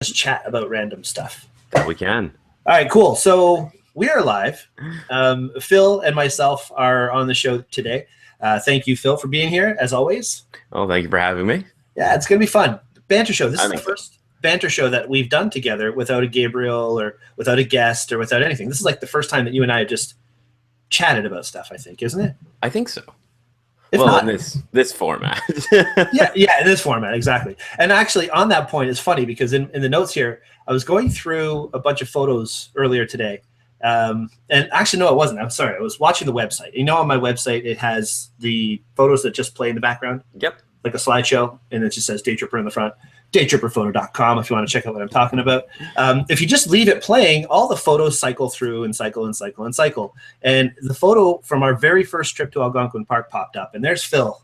Just chat about random stuff. That we can. All right, cool. So we are live. Phil and myself are on the show today. Thank you, Phil, for being here, as always. Oh, thank you for having me. Yeah, it's going to be fun. Banter Show. This is the first Banter Show that we've done together without a Gabriel or without a guest or without anything. This is like the first time that you and I have just chatted about stuff, I think, isn't it? I think so. If well, not, in this format. yeah, in this format, exactly. And actually, on that point, it's funny because in the notes here, I was going through a bunch of photos earlier today. And actually, no, it wasn't. I'm sorry. I was watching the website. You know, on my website, it has the photos that just play in the background. Yep. Like a slideshow, and it just says Daytripper in the front. Daytripperphoto.com if you want to check out what I'm talking about. If you just leave it playing, all the photos cycle through and cycle and cycle and cycle. And the photo from our very first trip to Algonquin Park popped up, and there's Phil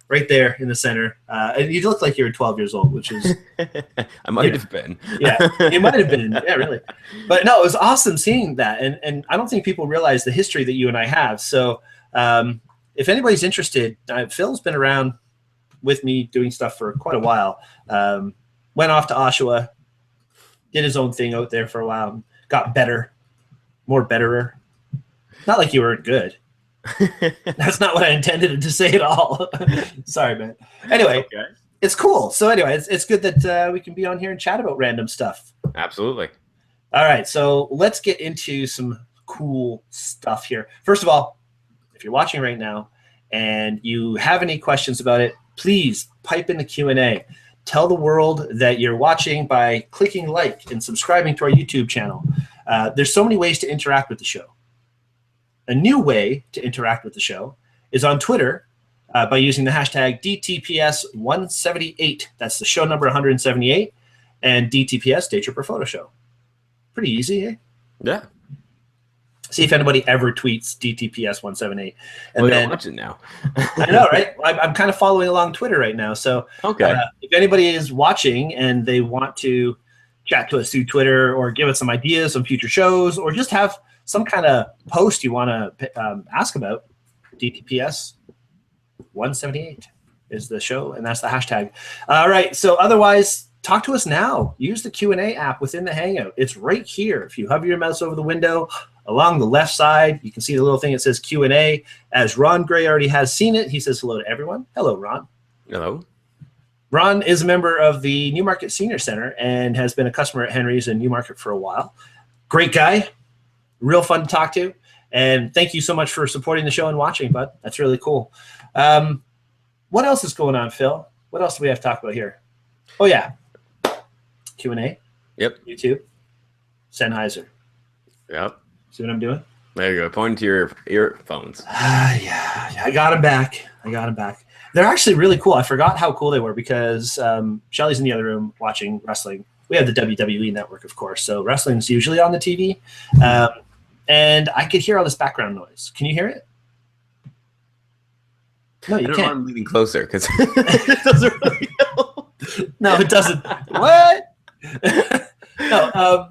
right there in the center. And you look like you were 12 years old, which is... I might have been. Yeah, you might have been. Yeah, really. But no, it was awesome seeing that. And I don't think people realize the history that you and I have. So if anybody's interested, Phil's been around with me doing stuff for quite a while. Went off to Oshawa, did his own thing out there for a while, got better, more betterer. Not like you weren't good. That's not what I intended to say at all. Sorry, man. Anyway, okay. It's cool. So anyway, it's good that we can be on here and chat about random stuff. Absolutely. All right, so let's get into some cool stuff here. First of all, if you're watching right now and you have any questions about it, please pipe in the Q&A. Tell the world that you're watching by clicking like and subscribing to our YouTube channel. There's so many ways to interact with the show. A new way to interact with the show is on Twitter by using the hashtag DTPS178. That's the show number 178, and DTPS, Daytripper Photo Show. Pretty easy, eh? Yeah. See if anybody ever tweets DTPS178. And then watch it now. I know, right? I'm kind of following along Twitter right now. So okay. If anybody is watching and they want to chat to us through Twitter or give us some ideas on future shows or just have some kind of post you want to ask about, DTPS178 is the show, and that's the hashtag. All right. So otherwise, talk to us now. Use the Q&A app within the Hangout. It's right here. If you hover your mouse over the window, along the left side, you can see the little thing that says Q&A. As Ron Gray already has seen it, he says hello to everyone. Hello, Ron. Hello. Ron is a member of the Newmarket Senior Center and has been a customer at Henry's in Newmarket for a while. Great guy. Real fun to talk to. And thank you so much for supporting the show and watching, bud. That's really cool. What else is going on, Phil? What else do we have to talk about here? Oh, yeah. Q&A. Yep. YouTube. Sennheiser. Yep. See what I'm doing? There you go. Point to your earphones. Yeah. I got them back. They're actually really cool. I forgot how cool they were because Shelly's in the other room watching wrestling. We have the WWE network, of course, so wrestling's usually on the TV. And I could hear all this background noise. Can you hear it? No, you can't. I'm leaning closer because it doesn't really help. No, it doesn't. What? No,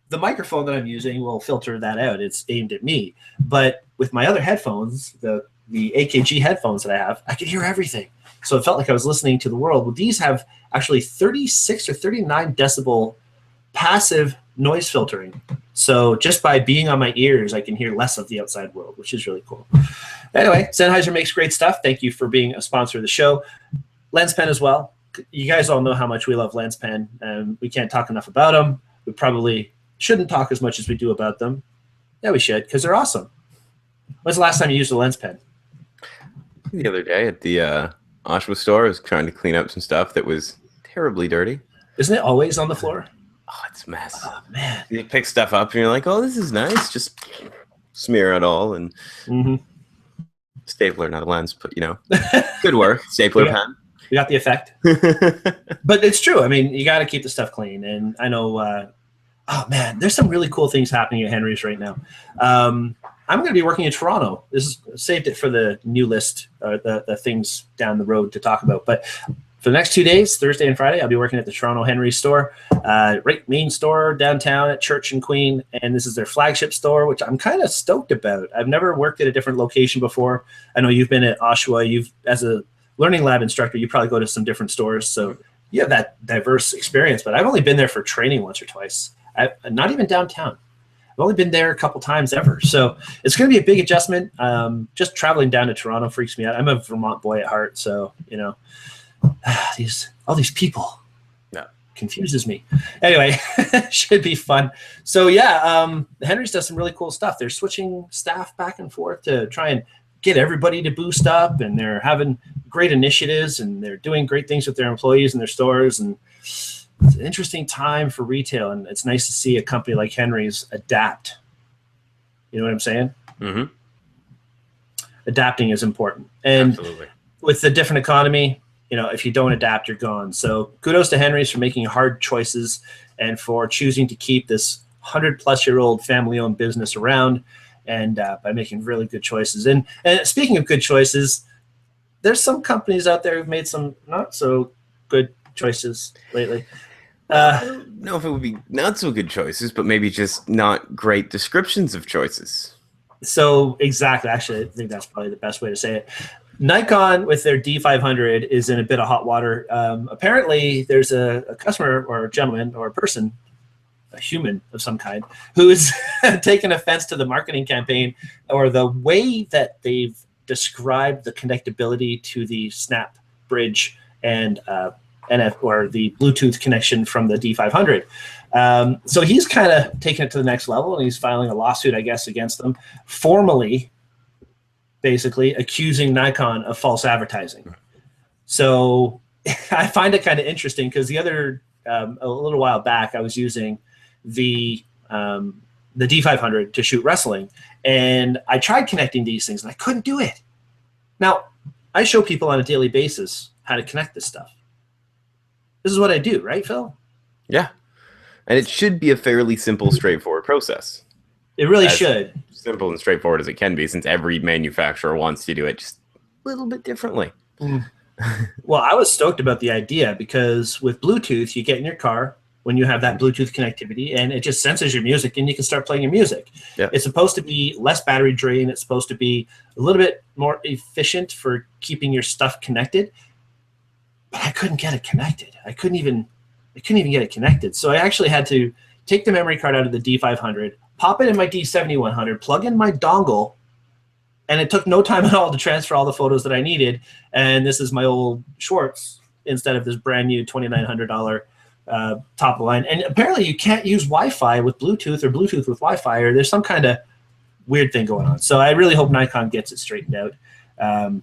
the microphone that I'm using will filter that out. It's aimed at me. But with my other headphones, the AKG headphones that I have, I could hear everything. So it felt like I was listening to the world. Well, these have actually 36 or 39 decibel passive noise filtering. So just by being on my ears, I can hear less of the outside world, which is really cool. Anyway, Sennheiser makes great stuff. Thank you for being a sponsor of the show. LensPen as well. You guys all know how much we love LensPen, and we can't talk enough about them. We probably shouldn't talk as much as we do about them. Yeah, we should, because they're awesome. When's the last time you used a LensPen? The other day at the Oshawa store, I was trying to clean up some stuff that was terribly dirty. Isn't it always on the floor? Oh, it's a mess. Oh, man. You pick stuff up and you're like, oh, this is nice. Just smear it all and stapler, not a lens, but good work. Stapler pen. You got the effect. But it's true. I mean, you got to keep the stuff clean. And I know, oh, man, there's some really cool things happening at Henry's right now. I'm going to be working in Toronto. This is saved it for the new list, the things down the road to talk about. But for the next 2 days, Thursday and Friday, I'll be working at the Toronto Henry store, right main store downtown at Church and Queen. And this is their flagship store, which I'm kind of stoked about. I've never worked at a different location before. I know you've been at Oshawa. As a learning lab instructor, you probably go to some different stores. So you have that diverse experience. But I've only been there for training once or twice. Not even downtown. I've only been there a couple times ever. So it's going to be a big adjustment. Just traveling down to Toronto freaks me out. I'm a Vermont boy at heart. So, you know, all these people confuses me. Anyway, should be fun. So yeah, Henry's does some really cool stuff. They're switching staff back and forth to try and get everybody to boost up, and they're having great initiatives, and they're doing great things with their employees and their stores. And it's an interesting time for retail, and it's nice to see a company like Henry's adapt. You know what I'm saying? Mm-hmm. Adapting is important. And absolutely, with the different economy, you know, if you don't adapt, you're gone. So kudos to Henry's for making hard choices and for choosing to keep this 100-plus-year-old family-owned business around, and by making really good choices. And speaking of good choices, there's some companies out there who've made some not so good choices lately. I don't know if it would be not so good choices, but maybe just not great descriptions of choices. So exactly. Actually, I think that's probably the best way to say it. Nikon with their D500 is in a bit of hot water. Apparently, there's a customer or a gentleman or a person, a human of some kind, who is taking offense to the marketing campaign or the way that they've described the connectability to the Snap bridge and NF or the Bluetooth connection from the D500. So he's kind of taking it to the next level, and he's filing a lawsuit, I guess, against them, formally, basically accusing Nikon of false advertising. So I find it kind of interesting because the other a little while back I was using the D500 to shoot wrestling, and I tried connecting these things and I couldn't do it. Now I show people on a daily basis how to connect this stuff. This is what I do, right, Phil? Yeah, and it should be a fairly simple, straightforward process. It really should. Simple and straightforward as it can be, since every manufacturer wants to do it just a little bit differently. Well, I was stoked about the idea because with Bluetooth, you get in your car when you have that Bluetooth connectivity, and it just senses your music, and you can start playing your music. Yeah. It's supposed to be less battery drain. It's supposed to be a little bit more efficient for keeping your stuff connected. But I couldn't get it connected. I couldn't even get it connected. So I actually had to take the memory card out of the D500, pop it in my D7100, plug in my dongle, and it took no time at all to transfer all the photos that I needed. And this is my old Schwartz instead of this brand new $2,900 top of the line. And apparently you can't use Wi-Fi with Bluetooth or Bluetooth with Wi-Fi, or there's some kind of weird thing going on. So I really hope Nikon gets it straightened out.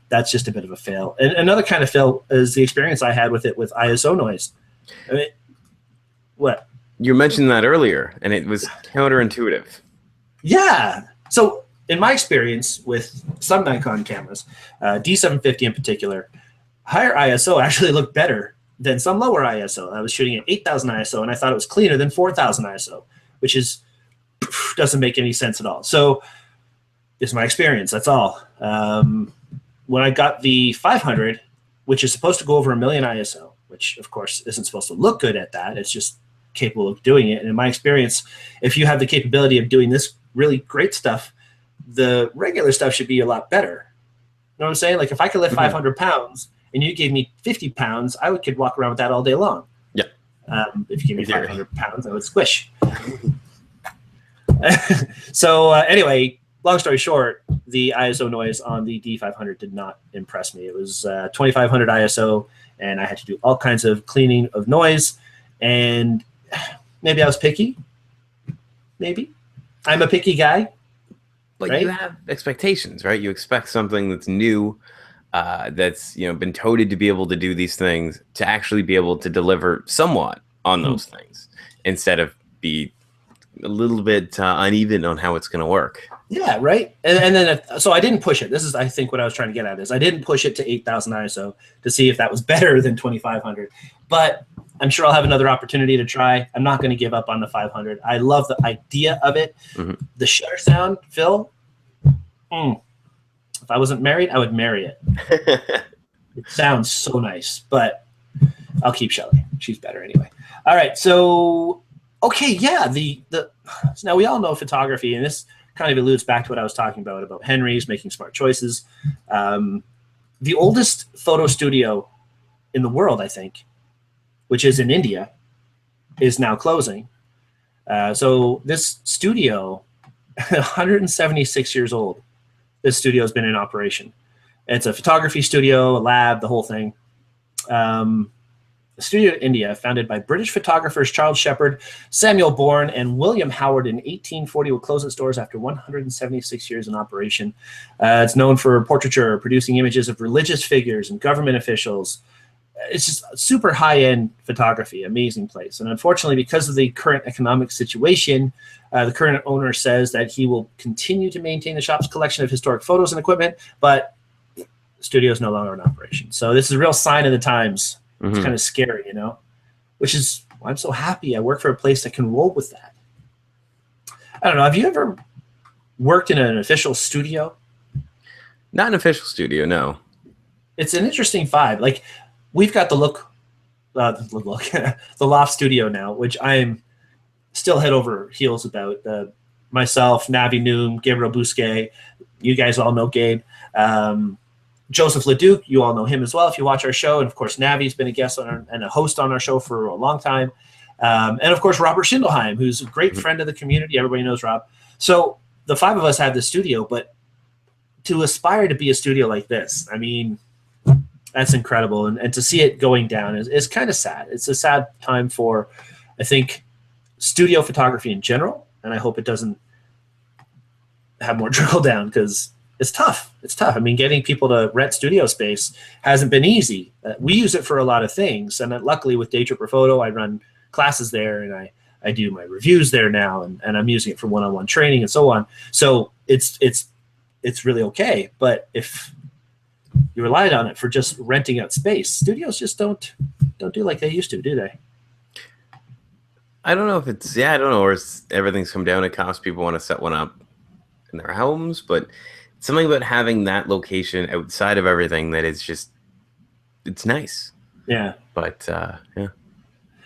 That's just a bit of a fail. And another kind of fail is the experience I had with it with ISO noise. I mean, what? You mentioned that earlier, and it was counterintuitive. Yeah. So in my experience with some Nikon cameras, D750 in particular, higher ISO actually looked better than some lower ISO. I was shooting at 8,000 ISO, and I thought it was cleaner than 4,000 ISO, which doesn't make any sense at all. So it's my experience. That's all. When I got the 500, which is supposed to go over 1 million ISO, which of course isn't supposed to look good at that, it's just capable of doing it. And in my experience, if you have the capability of doing this really great stuff, the regular stuff should be a lot better. You know what I'm saying? Like if I could lift 500 pounds and you gave me 50 pounds, I could walk around with that all day long. Yeah. If you gave me 500 pounds, I would squish. So anyway, long story short, the ISO noise on the D500 did not impress me. It was 2500 ISO, and I had to do all kinds of cleaning of noise. And maybe I was picky. Maybe. I'm a picky guy. But right? You have expectations, right? You expect something that's new, that's been touted to be able to do these things, to actually be able to deliver somewhat on those things, instead of be a little bit uneven on how it's going to work. Yeah, right. And then so I didn't push it. This is, I think, what I was trying to get at is I didn't push it to 8,000 ISO to see if that was better than 2,500. But I'm sure I'll have another opportunity to try. I'm not going to give up on the 500. I love the idea of it. The shutter sound, Phil. If I wasn't married, I would marry it. It sounds so nice, but I'll keep Shelly. She's better anyway. All right, so okay, yeah. So now we all know photography, and this kind of alludes back to what I was talking about Henry's making smart choices. The oldest photo studio in the world, I think, which is in India, is now closing. So this studio, 176 years old, this studio has been in operation. It's a photography studio, a lab, the whole thing. The studio in India, founded by British photographers Charles Shepard, Samuel Bourne, and William Howard in 1840, will close its doors after 176 years in operation. It's known for portraiture, producing images of religious figures and government officials. It's just super high-end photography, amazing place. And unfortunately, because of the current economic situation, the current owner says that he will continue to maintain the shop's collection of historic photos and equipment, but the studio is no longer in operation. So this is a real sign of the times. It's kind of scary, you know, which is why I'm so happy I work for a place that can roll with that. I don't know. Have you ever worked in an official studio? Not an official studio, no. It's an interesting vibe. Like, we've got the Loft Studio now, which I'm still head over heels about. Myself, Navi Noom, Gabriel Bousquet, you guys all know Gabe. Joseph Leduc, you all know him as well if you watch our show. And, of course, Navi's been a guest on and a host on our show for a long time. And, of course, Robert Schindelheim, who's a great friend of the community. Everybody knows Rob. So the five of us have this studio, but to aspire to be a studio like this, I mean, that's incredible. And to see it going down is kind of sad. It's a sad time for, I think, studio photography in general. And I hope it doesn't have more trickle down because it's tough. It's tough. I mean, getting people to rent studio space hasn't been easy. We use it for a lot of things. And luckily with Daytripper Photo, I run classes there and I do my reviews there now. And I'm using it for one-on-one training and so on. So it's really okay. But if you relied on it for just renting out space, studios just don't do like they used to, do they? I don't know if it's, I don't know, or everything's come down to cost. People want to set one up in their homes, but something about having that location outside of everything that is just, it's nice. Yeah. But, yeah.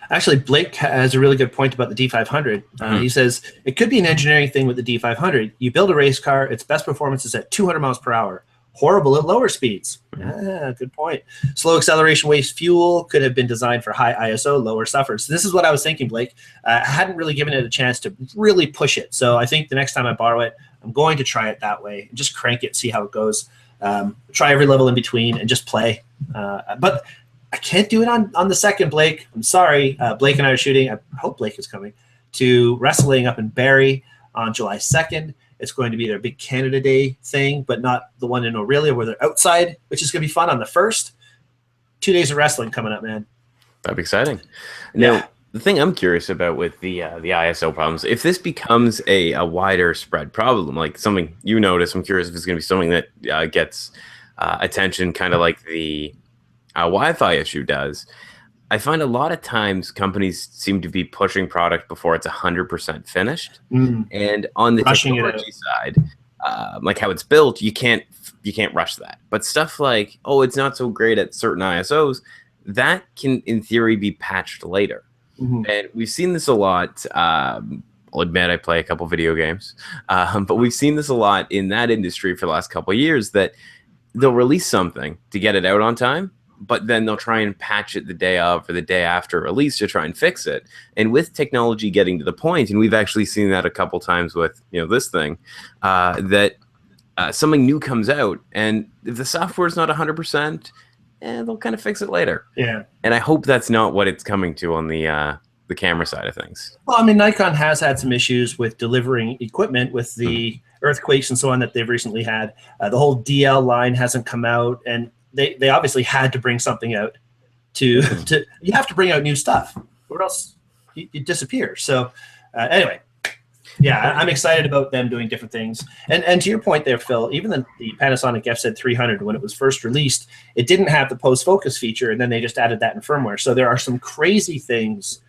Actually, Blake has a really good point about the D500. He says, it could be an engineering thing with the D500. You build a race car, its best performance is at 200 miles per hour. Horrible at lower speeds. Yeah, good point. Slow acceleration wastes fuel, could have been designed for high ISO, lower suffers. So this is what I was thinking, Blake. I hadn't really given it a chance to really push it. So I think the next time I borrow it, I'm going to try it that way and just crank it, see how it goes. Try every level in between and just play. But I can't do it on the second, Blake. I'm sorry. Blake and I are shooting. I hope Blake is coming to wrestling up in Barrie on July 2nd. It's going to be their big Canada Day thing, but not the one in Aurelia where they're outside, which is going to be fun on the 1st. 2 days of wrestling coming up, man. That'd be exciting. Yeah. Now, the thing I'm curious about with the ISO problems, if this becomes a wider spread problem, like something you notice, I'm curious if it's going to be something that gets attention, kind of like the Wi-Fi issue does. I find a lot of times companies seem to be pushing product before it's 100% finished. And on the technology side, like how it's built, you can't rush that. But stuff like, oh, it's not so great at certain ISOs, that can, in theory, be patched later. And we've seen this a lot. I'll admit I play a couple video games, but we've seen this a lot in that industry for the last couple of years that they'll release something to get it out on time, but then they'll try and patch it the day of or the day after release to try and fix it. And with technology getting to the point, and we've actually seen that a couple times with this thing, that something new comes out, and if the software is not 100%, they'll kind of fix it later. Yeah. And I hope that's not what it's coming to on the camera side of things. Well, I mean, Nikon has had some issues with delivering equipment with the earthquakes and so on that they've recently had. The whole DL line hasn't come out, and they obviously had to bring something out to you have to bring out new stuff or else you disappear. So anyway, yeah, I'm excited about them doing different things. And to your point there, Phil, even the Panasonic FZ300, when it was first released, it didn't have the post focus feature, and then they just added that in firmware. So there are some crazy things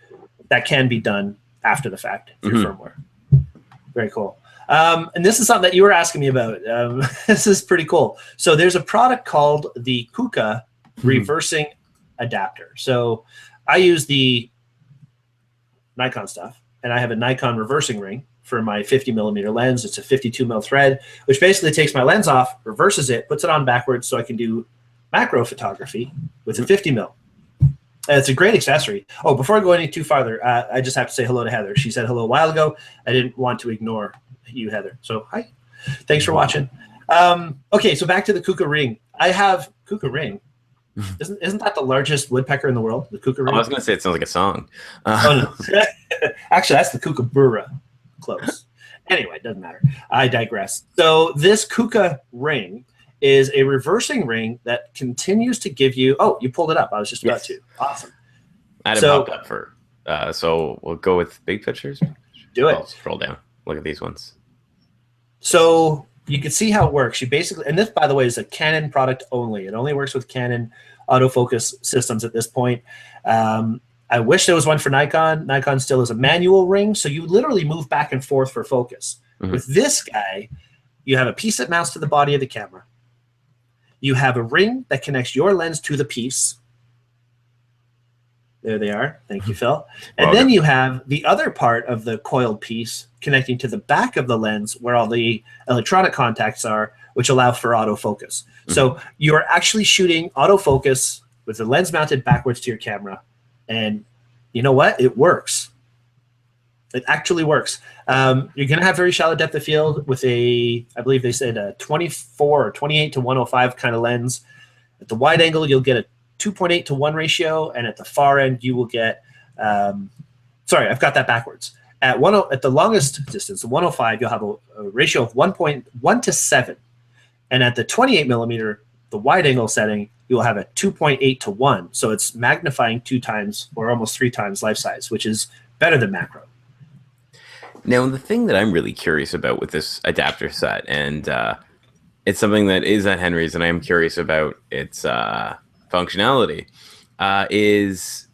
that can be done after the fact through firmware. Very cool. And this is something that you were asking me about. This is pretty cool. So there's a product called the KUKA reversing adapter. So I use the Nikon stuff, and I have a Nikon reversing ring for my 50 millimeter lens. It's a 52 mil thread, which basically takes my lens off, reverses it, puts it on backwards so I can do macro photography with a 50 mil. It's a great accessory. Oh, before I go any too farther, I just have to say hello to Heather. She said hello a while ago. I didn't want to ignore you, Heather. So hi. Thanks for watching. Okay, so back to the Kuka ring. I have Kuka ring. Isn't that the largest woodpecker in the world? The Kuka ring. I was going to say it sounds like a song. Oh no, actually, that's the kookaburra. Close. Anyway, it doesn't matter. I digress. So this Kuka ring is a reversing ring that continues to give you. Oh, you pulled it up. I was just about to. Awesome. I had it popped up for. So we'll go with big pictures. Do it. I'll scroll down. Look at these ones. So you can see how it works. You basically, and this, by the way, is a Canon product only. It only works with Canon autofocus systems at this point. I wish there was one for Nikon. Nikon still is a manual ring, so you literally move back and forth for focus. With this guy, you have a piece that mounts to the body of the camera. You have a ring that connects your lens to the piece. There they are. Thank you, Phil. And then you have the other part of the coiled piece connecting to the back of the lens where all the electronic contacts are, which allow for autofocus. So you're actually shooting autofocus with the lens mounted backwards to your camera. And you know what? It works. It actually works. You're going to have very shallow depth of field with a, I believe they said a 24 or 28 to 105 kind of lens. At the wide angle, you'll get a 2.8 to 1 ratio, and at the far end, you will get. Sorry, I've got that backwards. At the longest distance, the 105, you'll have a ratio of 1.1 to 7, and at the 28 millimeter, the wide angle setting, you'll have a 2.8 to 1. So it's magnifying 2 times or almost 3 times life size, which is better than macro. Now, the thing that I'm really curious about with this adapter set, and it's something that is at Henry's, and I am curious about its functionality, is,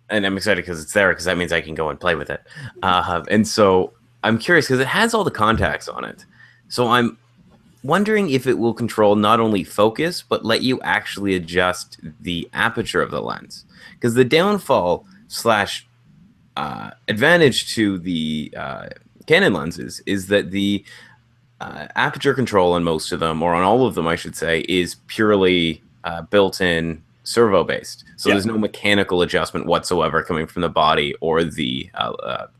and I'm excited because it's there, because that means I can go and play with it. And so I'm curious because it has all the contacts on it. So I'm wondering if it will control not only focus, but let you actually adjust the aperture of the lens. Because the downfall slash advantage to the Canon lenses is that the aperture control on most of them, or on all of them, I should say, is purely built-in servo-based. So there's no mechanical adjustment whatsoever coming from the body or the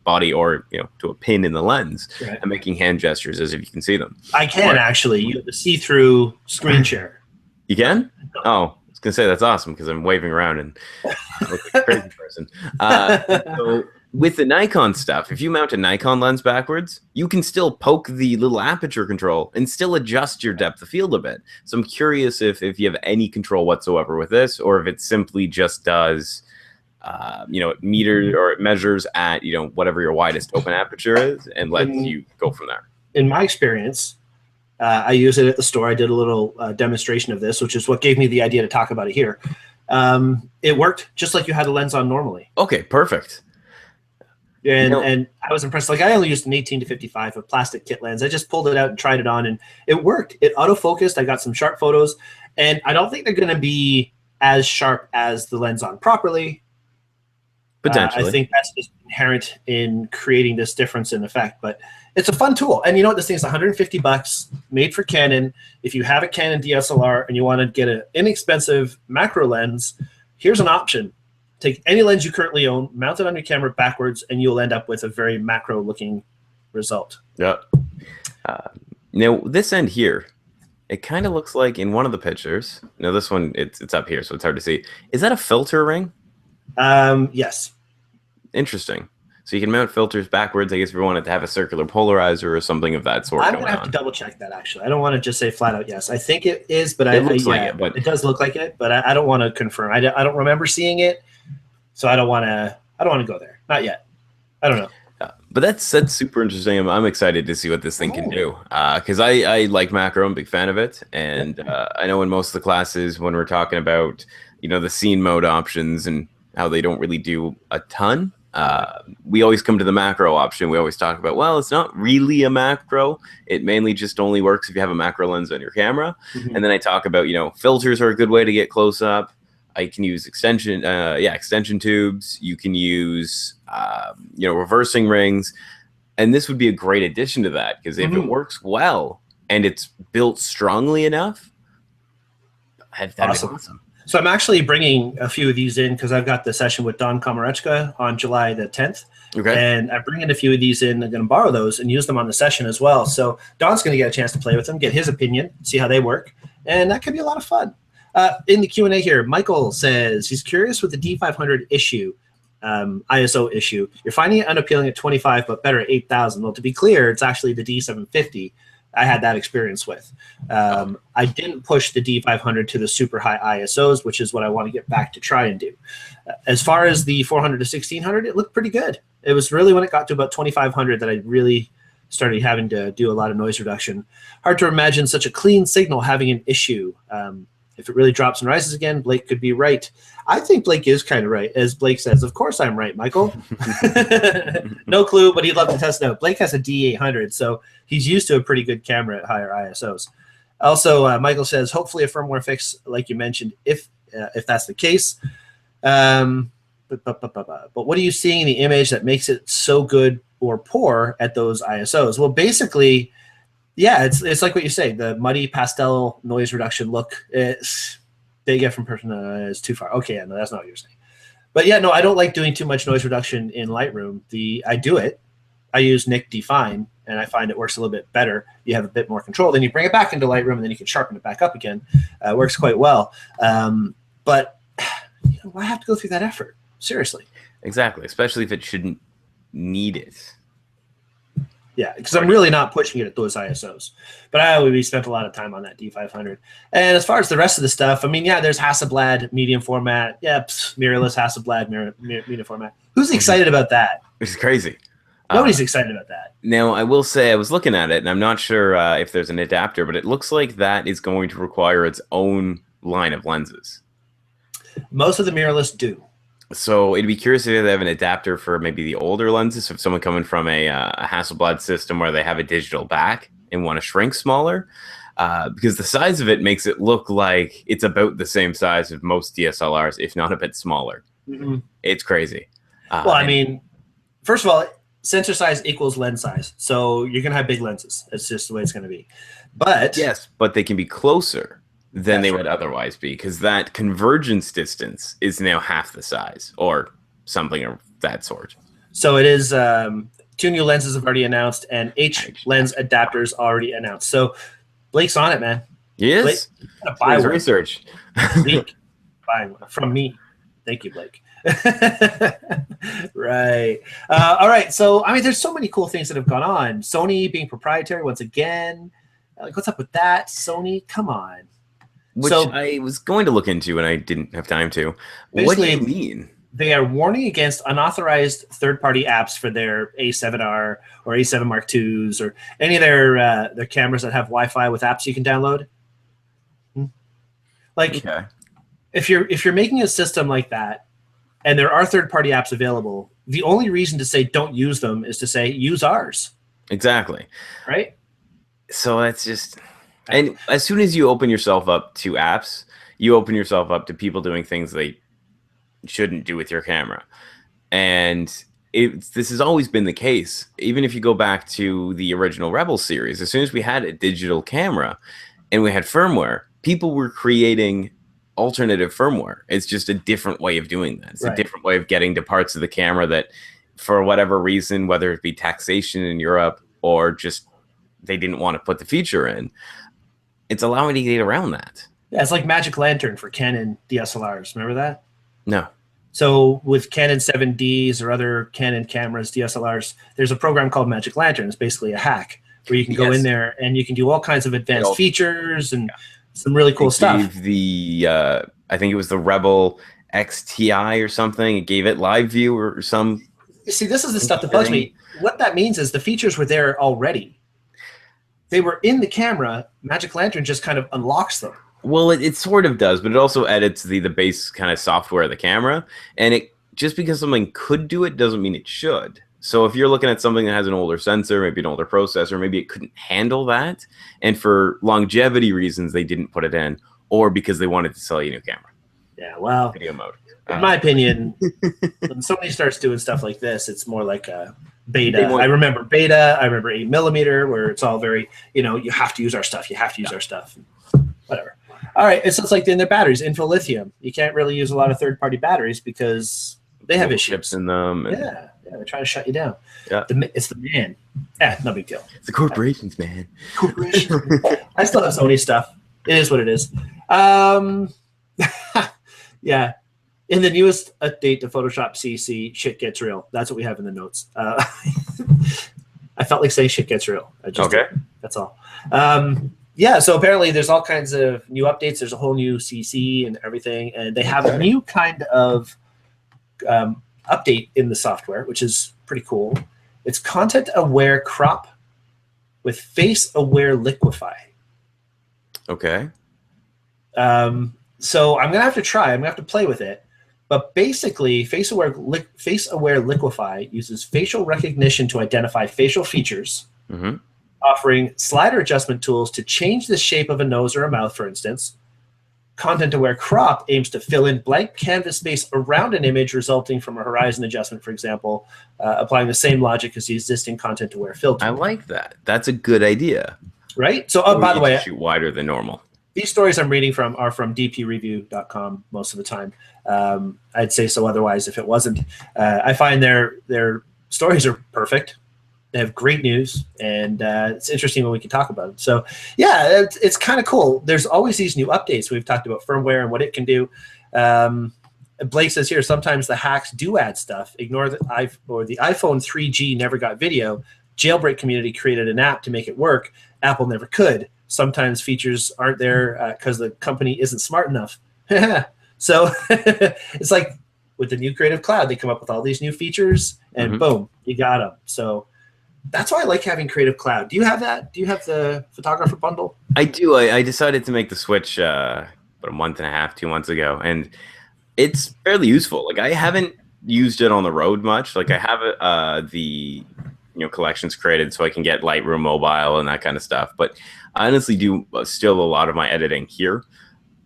body, or to a pin in the lens, and making hand gestures as if you can see them. I can actually. You have the see-through screen share. You can? Oh, I was gonna say that's awesome because I'm waving around and I look like a crazy person. So with the Nikon stuff, if you mount a Nikon lens backwards, you can still poke the little aperture control and still adjust your depth of field a bit. So I'm curious if you have any control whatsoever with this, or if it simply just does, it meters or it measures at, whatever your widest open aperture is and lets you go from there. In my experience, I use it at the store. I did a little demonstration of this, which is what gave me the idea to talk about it here. It worked just like you had a lens on normally. Okay, perfect. And I was impressed. Like, I only used an 18 to 55, a plastic kit lens. I just pulled it out and tried it on, and it worked. It autofocused. I got some sharp photos, and I don't think they're going to be as sharp as the lens on properly. Potentially. I think that's just inherent in creating this difference in effect. But it's a fun tool. And you know what? This thing is $150, made for Canon. If you have a Canon DSLR and you want to get an inexpensive macro lens, here's an option. Take any lens you currently own, mount it on your camera backwards, and you'll end up with a very macro-looking result. Yeah. Now, this end here, it kind of looks like in one of the pictures. Now, this one, it's up here, so it's hard to see. Is that a filter ring? Yes. Interesting. So you can mount filters backwards, I guess, if you wanted to have a circular polarizer or something of that sort. I'm going to have to double-check that, actually. I don't want to just say flat-out yes. I think it is, but it looks like it. But it does look like it, but I don't want to confirm. I don't remember seeing it. So I don't want to go there. Not yet. I don't know. But that's super interesting. I'm excited to see what this thing can do. Because I like macro. I'm a big fan of it. And I know in most of the classes when we're talking about, the scene mode options and how they don't really do a ton, we always come to the macro option. We always talk about, well, it's not really a macro. It mainly just only works if you have a macro lens on your camera. And then I talk about, filters are a good way to get close up. I can use extension tubes. You can use, reversing rings. And this would be a great addition to that, because if it works well and it's built strongly enough, that'd be awesome. So I'm actually bringing a few of these in because I've got the session with Don Komarechka on July the 10th. Okay. And I'm bringing a few of these in. I'm going to borrow those and use them on the session as well. So Don's going to get a chance to play with them, get his opinion, see how they work. And that could be a lot of fun. In the Q&A here, Michael says he's curious with the D500 issue, ISO issue. You're finding it unappealing at 25, but better at 8,000. Well, to be clear, it's actually the D750 I had that experience with. I didn't push the D500 to the super high ISOs, which is what I want to get back to try and do. As far as the 400 to 1600, it looked pretty good. It was really when it got to about 2500 that I really started having to do a lot of noise reduction. Hard to imagine such a clean signal having an issue. If it really drops and rises again, Blake could be right. I think Blake is kind of right. As Blake says, of course I'm right, Michael. No clue, but he'd love to test it out. Blake has a D800, so he's used to a pretty good camera at higher ISOs. Also, Michael says, hopefully a firmware fix, like you mentioned, if that's the case. But what are you seeing in the image that makes it so good or poor at those ISOs? Well, basically, yeah, it's like what you say. The muddy pastel noise reduction look, they get from person is too far. Okay, yeah, no, that's not what you're saying. But yeah, no, I don't like doing too much noise reduction in Lightroom. I do it. I use Nick Define, and I find it works a little bit better. You have a bit more control. Then you bring it back into Lightroom, and then you can sharpen it back up again. It works quite well. But you know, why have to go through that effort? Seriously. Exactly, especially if it shouldn't need it. Yeah, because I'm really not pushing it at those ISOs. But we spent a lot of time on that D500. And as far as the rest of the stuff, I mean, yeah, there's Hasselblad medium format. Yeah, mirrorless Hasselblad medium format. Who's excited about that? Which is crazy. Nobody's excited about that. Now, I will say I was looking at it, and I'm not sure if there's an adapter, but it looks like that is going to require its own line of lenses. Most of the mirrorless do. So it'd be curious if they have an adapter for maybe the older lenses. So if someone coming from a Hasselblad system where they have a digital back and want to shrink smaller, because the size of it makes it look like it's about the same size of most DSLRs, if not a bit smaller. Mm-hmm. It's crazy. Well, I mean, first of all, sensor size equals lens size. So you're going to have big lenses. That's just the way it's going to be. But yes, but they can be closer than they would otherwise be, because that convergence distance is now half the size or something of that sort. So it is 2 new lenses have already announced and H lens adapters already announced. So Blake's on it, man. He is? Blake, buy his research. Week. Buy one from me. Thank you, Blake. Right. All right. So, I mean, there's so many cool things that have gone on. Sony being proprietary once again. Like, what's up with that? Sony, come on. Which I was going to look into and I didn't have time to. What do you mean? They are warning against unauthorized third-party apps for their A7R or A7 Mark IIs or any of their cameras that have Wi-Fi with apps you can download. Like, okay. if you're making a system like that, and there are third-party apps available, the only reason to say don't use them is to say use ours. Exactly. Right. So that's just. And as soon as you open yourself up to apps, you open yourself up to people doing things they shouldn't do with your camera. And this has always been the case. Even if you go back to the original Rebel series, as soon as we had a digital camera and we had firmware, people were creating alternative firmware. It's just a different way of doing that. It's a different way of getting to parts of the camera that, for whatever reason, whether it be taxation in Europe or just they didn't want to put the feature in, it's allowing you to get around that. Yeah, it's like Magic Lantern for Canon DSLRs. Remember that? No. So with Canon 7Ds or other Canon cameras, DSLRs, there's a program called Magic Lantern. It's basically a hack where you can go in there and you can do all kinds of advanced features and some really cool stuff. I think it was the Rebel XTI or something. It gave it live view or some. See, this is the stuff that bugs me. What that means is the features were there already. They were in the camera. Magic Lantern just kind of unlocks them. Well, it sort of does, but it also edits the base kind of software of the camera. And it just because something could do it doesn't mean it should. So if you're looking at something that has an older sensor, maybe an older processor, maybe it couldn't handle that. And for longevity reasons, they didn't put it in, or because they wanted to sell you a new camera. Yeah, well, video mode. In my opinion, when somebody starts doing stuff like this, it's more like a beta. I remember beta. I remember 8mm, where it's all very, you have to use our stuff. You have to use our stuff. Whatever. All right, so it's like in their batteries, info lithium. You can't really use a lot of third-party batteries because they have issues chips in them. And yeah, they're trying to shut you down. Yeah. It's the man. Yeah, no big deal. It's the corporations, man. Corporations. I still have Sony stuff. It is what it is. Yeah. In the newest update to Photoshop CC, shit gets real. That's what we have in the notes. I felt like saying shit gets real. Okay. That's all. Yeah, so apparently there's all kinds of new updates. There's a whole new CC and everything. And they have a new kind of update in the software, which is pretty cool. It's content-aware crop with face-aware liquify. Okay. So I'm going to have to try. I'm going to have to play with it. But basically, face-aware liquify uses facial recognition to identify facial features, offering slider adjustment tools to change the shape of a nose or a mouth, for instance. Content-aware crop aims to fill in blank canvas space around an image resulting from a horizon adjustment, for example, applying the same logic as the existing content-aware filter. I like that. That's a good idea. Right? So, by the way, shoot wider than normal. These stories I'm reading from are from dpreview.com most of the time. I'd say so otherwise if it wasn't. I find their stories are perfect. They have great news, and it's interesting when we can talk about it. So, yeah, it's kind of cool. There's always these new updates. We've talked about firmware and what it can do. Blake says here, sometimes the hacks do add stuff. Ignore the iPhone 3G never got video. Jailbreak community created an app to make it work. Apple never could. Sometimes features aren't there because the company isn't smart enough. So it's like with the new Creative Cloud, they come up with all these new features, and boom, you got them. So that's why I like having Creative Cloud. Do you have that? Do you have the photographer bundle? I do. I decided to make the switch about a month and a half, 2 months ago, and it's fairly useful. Like, I haven't used it on the road much. Like, I have the collections created so I can get Lightroom mobile and that kind of stuff. But I honestly do still a lot of my editing here.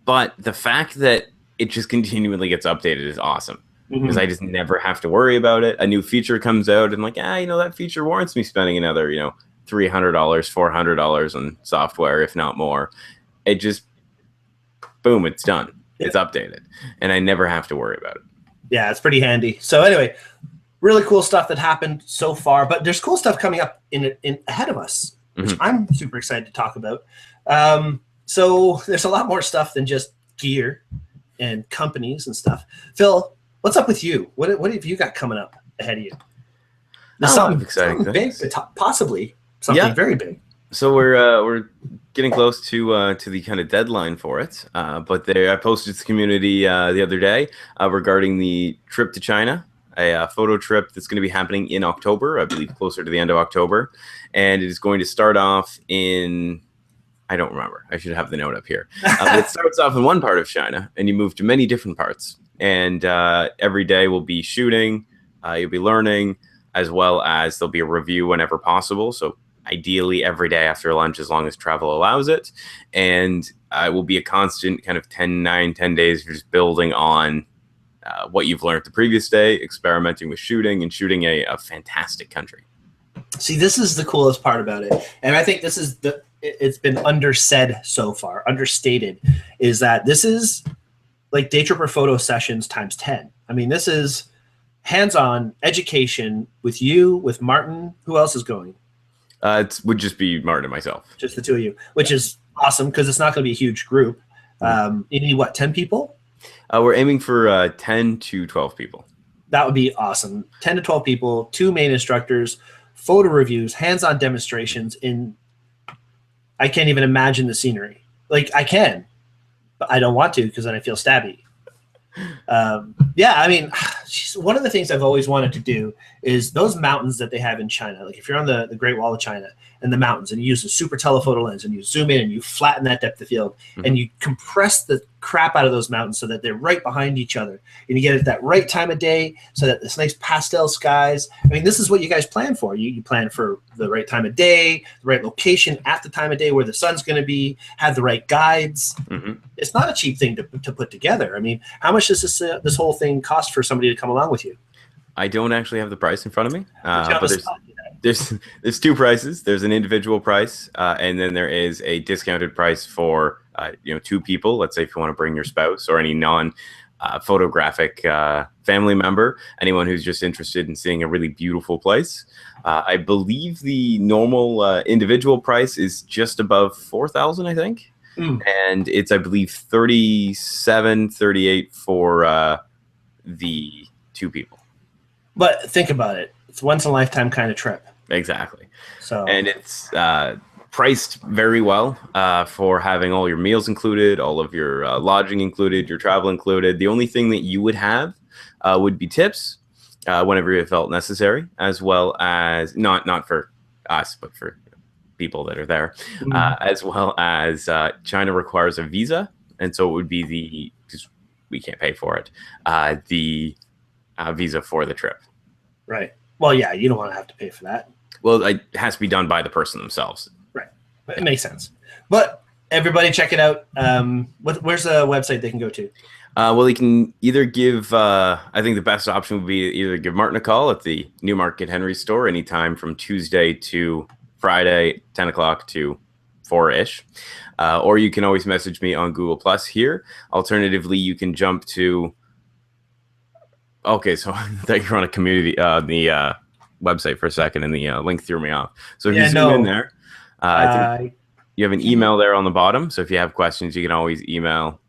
But the fact that it just continually gets updated is awesome. Because I just never have to worry about it. A new feature comes out and like, that feature warrants me spending another, $300, $400 on software, if not more. It just, boom, it's done. It's updated. And I never have to worry about it. Yeah, it's pretty handy. So anyway, really cool stuff that happened so far. But there's cool stuff coming up in ahead of us, which I'm super excited to talk about. So there's a lot more stuff than just gear and companies and stuff. Phil, what's up with you? What have you got coming up ahead of you? Something exciting, big, possibly something very big. So we're getting close to the kind of deadline for it. But I posted to the community the other day regarding the trip to China, a photo trip that's going to be happening in October, I believe closer to the end of October, and it is going to start off in. I don't remember. I should have the note up here. But it starts off in one part of China, and you move to many different parts. And every day we'll be shooting, you'll be learning, as well as there'll be a review whenever possible. So ideally every day after lunch, as long as travel allows it. And it will be a constant kind of 10 days of just building on what you've learned the previous day, experimenting with shooting, and shooting a fantastic country. See, this is the coolest part about it. And I think this is it's been understated so far, is that this is like Daytripper photo sessions times 10. I mean, this is hands-on education with you, with Martin. Who else is going? It would just be Martin and myself. Just the two of you, which is awesome because it's not going to be a huge group. You need, 10 people? We're aiming for 10 to 12 people. That would be awesome. 10 to 12 people, 2 main instructors, photo reviews, hands-on demonstrations. I can't even imagine the scenery. Like, I can, but I don't want to because then I feel stabby. I mean, one of the things I've always wanted to do is those mountains that they have in China. Like if you're on the Great Wall of China and the mountains and you use a super telephoto lens and you zoom in and you flatten that depth of field and you compress the crap out of those mountains so that they're right behind each other and you get it at that right time of day so that this nice pastel skies. I mean, this is what you guys plan for. You plan for the right time of day, the right location at the time of day where the sun's going to be, have the right guides. It's not a cheap thing to put together. I mean, how much does this whole thing cost for somebody to come along with you? I don't actually have the price in front of me. But There's two prices. There's an individual price, and then there is a discounted price for two people. Let's say if you want to bring your spouse or any non photographic family member, anyone who's just interested in seeing a really beautiful place. I believe the normal individual price is just above 4,000, I think. And it's, I believe, 37, 38 for the two people. But think about it. It's once in a lifetime kind of trip. Exactly. So, and it's priced very well for having all your meals included, all of your lodging included, your travel included. The only thing that you would have would be tips whenever it felt necessary, as well as not for us, but for people that are there, as well as China requires a visa, and so it would be because we can't pay for it, the visa for the trip. Right. Well, yeah, you don't want to have to pay for that. Well, it has to be done by the person themselves. Right. It makes sense. But everybody check it out. Where's the website they can go to? Well, you can either give, I think the best option would be either give Martin a call at the Newmarket Henry store anytime from Tuesday to Friday, 10 o'clock to 4-ish. Or you can always message me on Google Plus here. Alternatively, you can jump to... Okay, so I thought you were on a community, the website for a second, and the link threw me off. So if you zoom in there, I think you have an email there on the bottom. So if you have questions, you can always email.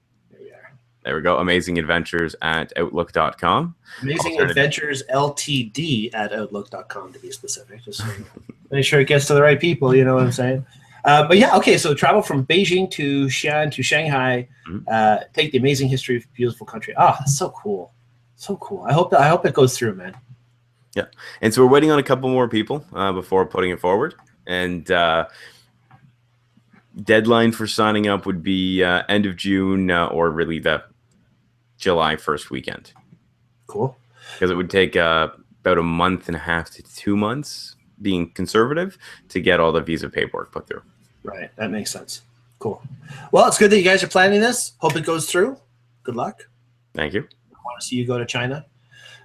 There we go. AmazingAdventures@outlook.com. AmazingAdventuresLTD@outlook.com to be specific. Just so make sure it gets to the right people. You know what I'm saying? But yeah, okay. So travel from Beijing to Xi'an to Shanghai. Take the amazing history of a beautiful country. That's so cool. So cool. I hope it goes through, man. Yeah. And so we're waiting on a couple more people before putting it forward. And deadline for signing up would be end of June or really the July 1st weekend. Cool. Because it would take about a month and a half to 2 months, being conservative, to get all the visa paperwork put through. Right. That makes sense. Cool. Well, it's good that you guys are planning this. Hope it goes through. Good luck. Thank you. I want to see you go to China.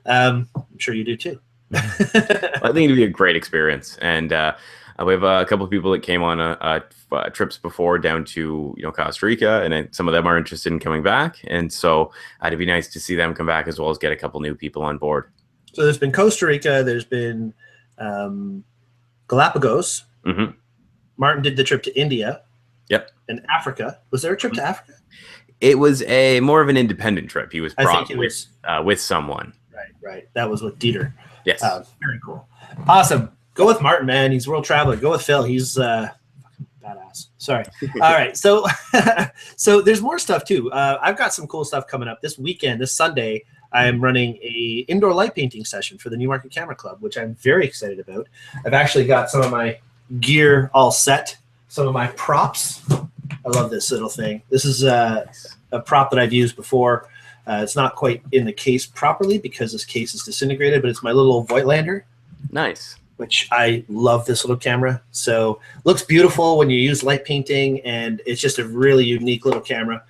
I'm sure you do too. I think it'd be a great experience. And we have a couple of people that came on trips before down to Costa Rica, and some of them are interested in coming back. And so it'd be nice to see them come back as well as get a couple new people on board. So there's been Costa Rica, there's been Galapagos. Martin did the trip to India. Yep. And Africa. Was there a trip to Africa? It was more of an independent trip. He was brought with someone. Right. That was with Dieter. Yes. Very cool. Awesome. Go with Martin, man. He's a world traveler. Go with Phil. He's badass. Sorry. All right. So there's more stuff too. I've got some cool stuff coming up this weekend. This Sunday, I am running a indoor light painting session for the Newmarket Camera Club, which I'm very excited about. I've actually got some of my gear all set, some of my props. I love this little thing. This is a prop that I've used before. It's not quite in the case properly because this case is disintegrated, but it's my little Voigtlander. Nice. Which I love this little camera. So looks beautiful when you use light painting, and it's just a really unique little camera.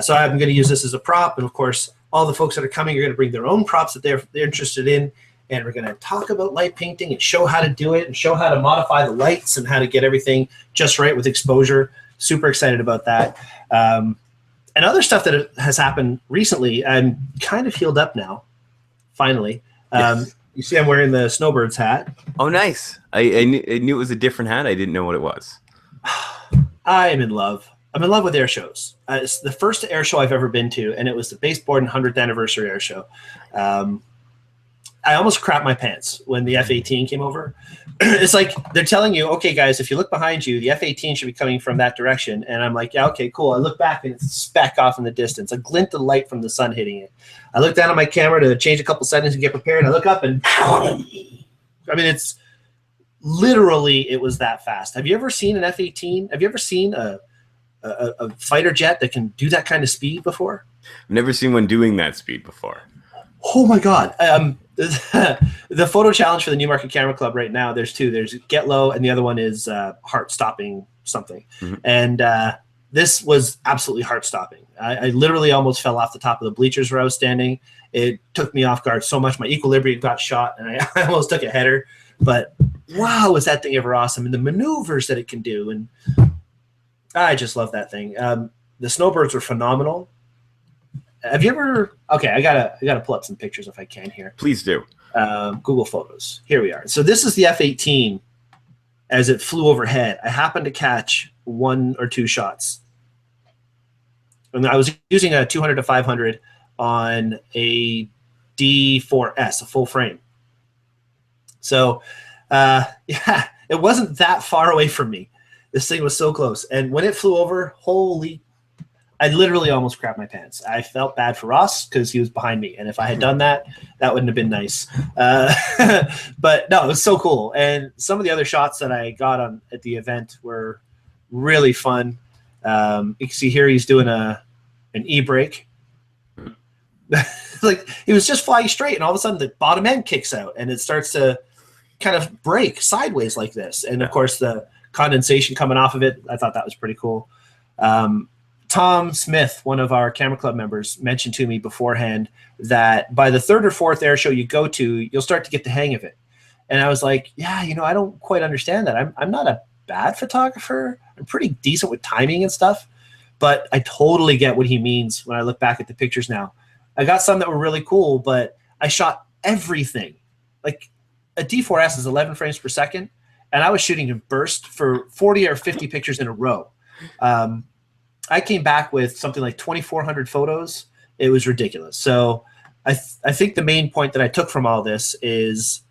So I'm going to use this as a prop, and of course, all the folks that are coming are going to bring their own props that they're interested in, and we're going to talk about light painting and show how to do it and show how to modify the lights and how to get everything just right with exposure. Super excited about that. And other stuff that has happened recently, I'm kind of healed up now, finally. Yes. You see I'm wearing the Snowbirds hat. Oh, nice. I knew it was a different hat. I didn't know what it was. I am in love. I'm in love with air shows. It's the first air show I've ever been to, and it was the Baseboard 100th Anniversary Air Show. I almost crapped my pants when the F-18 came over. It's like they're telling you, okay, guys, if you look behind you, the F-18 should be coming from that direction. And I'm like, yeah, okay, cool. I look back, and it's a speck off in the distance, a glint of light from the sun hitting it. I look down at my camera to change a couple settings and get prepared. I look up, and I mean, it's literally, it was that fast. Have you ever seen an F-18? Have you ever seen a fighter jet that can do that kind of speed before? I've never seen one doing that speed before. Oh my God. The photo challenge for the Newmarket Camera Club right now, there's two. There's Get Low, and the other one is Heart Stopping something. Mm-hmm. And this was absolutely heart stopping. I literally almost fell off the top of the bleachers where I was standing. It took me off guard so much. My equilibrium got shot, and I almost took a header. But wow, was that thing ever awesome. And the maneuvers that it can do. And I just love that thing. The snowbirds were phenomenal. Have you ever, okay, I gotta pull up some pictures if I can here. Please do. Google Photos. Here we are. So this is the F-18 as it flew overhead. I happened to catch 1 or 2 shots. And I was using a 200 to 500 on a D4S, a full frame. So, yeah, it wasn't that far away from me. This thing was so close. And when it flew over, holy, I literally almost crapped my pants. I felt bad for Ross because he was behind me. And if I had done that, that wouldn't have been nice. But no, it was so cool. And some of the other shots that I got at the event were really fun. You can see here he's doing an e-brake. Like he was just flying straight, and all of a sudden the bottom end kicks out, and it starts to kind of break sideways like this. And of course, the condensation coming off of it, I thought that was pretty cool. Tom Smith, one of our Camera Club members, mentioned to me beforehand that by the 3rd or 4th air show you go to, you'll start to get the hang of it. And I was like, yeah, I don't quite understand that. I'm not a bad photographer. I'm pretty decent with timing and stuff, but I totally get what he means when I look back at the pictures now. I got some that were really cool, but I shot everything. Like a D4S is 11 frames per second, and I was shooting in burst for 40 or 50 pictures in a row. I came back with something like 2,400 photos. It was ridiculous. So I think the main point that I took from all this is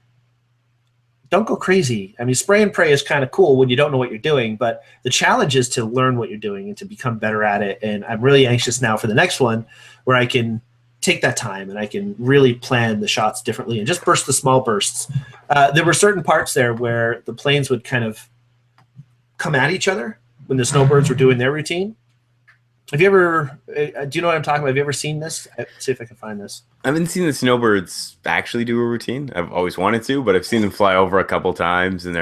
don't go crazy. I mean, spray and pray is kind of cool when you don't know what you're doing, but the challenge is to learn what you're doing and to become better at it. And I'm really anxious now for the next one where I can take that time and I can really plan the shots differently and just burst the small bursts. There were certain parts there where the planes would kind of come at each other when the snowbirds were doing their routine. Have you ever, do you know what I'm talking about? Have you ever seen this? Let's see if I can find this. I haven't seen the snowbirds actually do a routine. I've always wanted to, but I've seen them fly over a couple times, and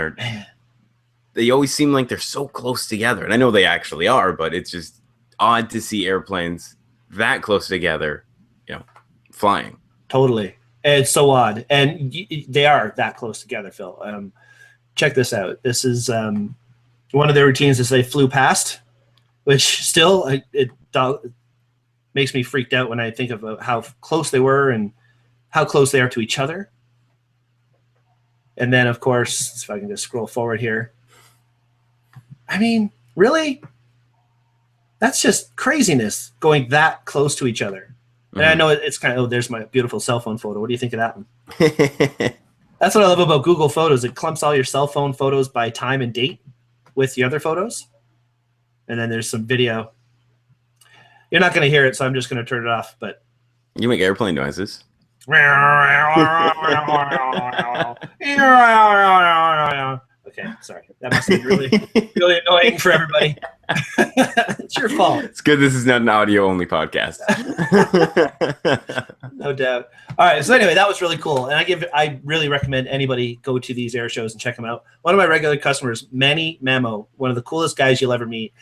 they always seem like they're so close together. And I know they actually are, but it's just odd to see airplanes that close together, flying. Totally. It's so odd. And they are that close together, Phil. Check this out. This is one of their routines as they flew past, which still it makes me freaked out when I think of how close they were and how close they are to each other. And then, of course, if I can just scroll forward here. I mean, really? That's just craziness going that close to each other. And I know it's kind of, there's my beautiful cell phone photo. What do you think of that one? That's what I love about Google Photos. It clumps all your cell phone photos by time and date with the other photos. And then there's some video. You're not going to hear it, so I'm just going to turn it off. But you make airplane noises. Okay, sorry. That must be really, really annoying for everybody. It's your fault. It's good this is not an audio-only podcast. No doubt. All right, so anyway, that was really cool. And I really recommend anybody go to these air shows and check them out. One of my regular customers, Manny Mamo, one of the coolest guys you'll ever meet.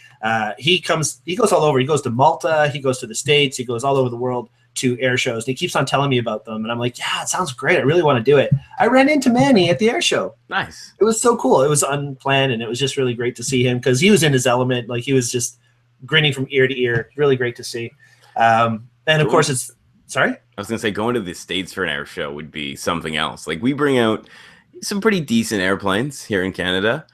He goes all over. He goes to Malta. He goes to the States. He goes all over the world to air shows. And he keeps on telling me about them. And I'm like, yeah, it sounds great. I really want to do it. I ran into Manny at the air show. Nice. It was so cool. It was unplanned, and it was just really great to see him because he was in his element. Like, he was just grinning from ear to ear. Really great to see. And of course, it's sorry. I was gonna say going to the States for an air show would be something else. Like, we bring out some pretty decent airplanes here in Canada,